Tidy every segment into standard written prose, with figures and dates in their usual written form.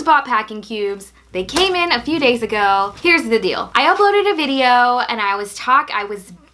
just bought packing cubes. They came in a few days ago. Here's the deal. I uploaded a video and I was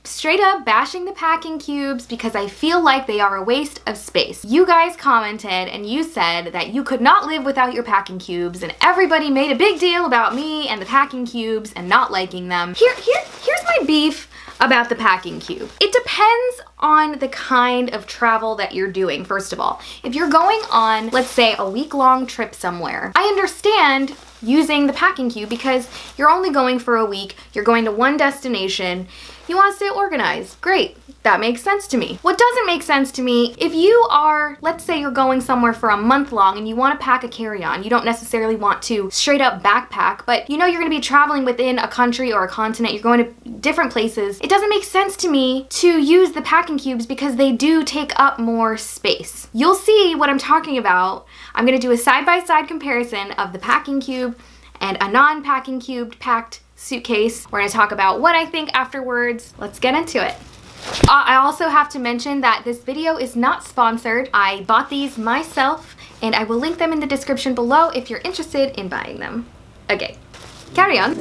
straight up bashing the packing cubes because I feel like they are a waste of space. You guys commented and you said that you could not live without your packing cubes, and everybody made a big deal about me and the packing cubes and not liking them. Here's my beef about the packing cube. It depends on the kind of travel that you're doing, first of all. If you're going on, let's say, a week-long trip somewhere, I understand using the packing cube because you're only going for a week, you're going to one destination, you want to stay organized. Great, that makes sense to me. What doesn't make sense to me, if you are, let's say you're going somewhere for a month long and you want to pack a carry-on, you don't necessarily want to straight up backpack, but you know you're going to be traveling within a country or a continent, you're going to different places, it doesn't make sense to me to use the packing cubes because they do take up more space. You'll see what I'm talking about. I'm going to do a side-by-side comparison of the packing cube and a non-packing cube packed suitcase. We're gonna talk about what I think afterwards. Let's get into it. I also have to mention that this video is not sponsored. I bought these myself and I will link them in the description below if you're interested in buying them. Okay, carry on.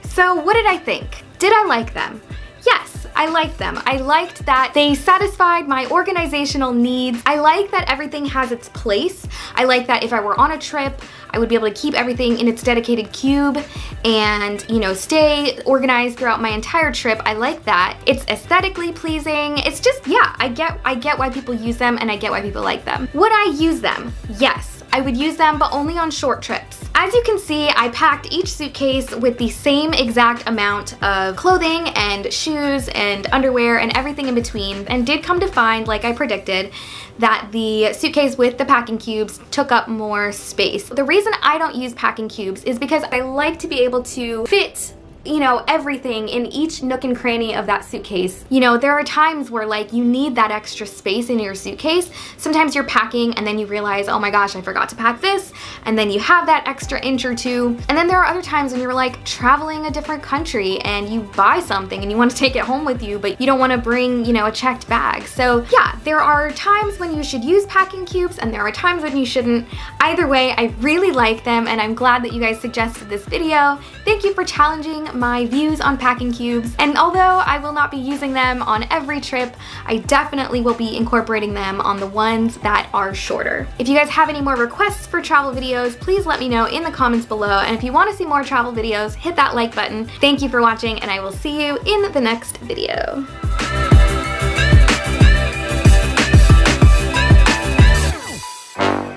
So what did I think? Did I like them? Yes, I liked them. I liked that they satisfied my organizational needs. I like that everything has its place. I like that if I were on a trip, I would be able to keep everything in its dedicated cube and, you know, stay organized throughout my entire trip. I like that. It's aesthetically pleasing. It's just, yeah, I get why people use them and I get why people like them. Would I use them? Yes, I would use them, but only on short trips. As you can see, I packed each suitcase with the same exact amount of clothing and shoes and underwear and everything in between, and did come to find, like I predicted, that the suitcase with the packing cubes took up more space. The reason I don't use packing cubes is because I like to be able to fit, you know, everything in each nook and cranny of that suitcase. You know, there are times where like you need that extra space in your suitcase. Sometimes you're packing and then you realize, oh my gosh, I forgot to pack this. And then you have that extra inch or two. And then there are other times when you're like traveling a different country and you buy something and you want to take it home with you, but you don't want to bring, you know, a checked bag. So yeah, there are times when you should use packing cubes and there are times when you shouldn't. Either way, I really like them and I'm glad that you guys suggested this video. Thank you for challenging my views on packing cubes, and although I will not be using them on every trip, I definitely will be incorporating them on the ones that are shorter. If you guys have any more requests for travel videos, please let me know in the comments below, and if you want to see more travel videos, hit that like button. Thank you for watching, and I will see you in the next video.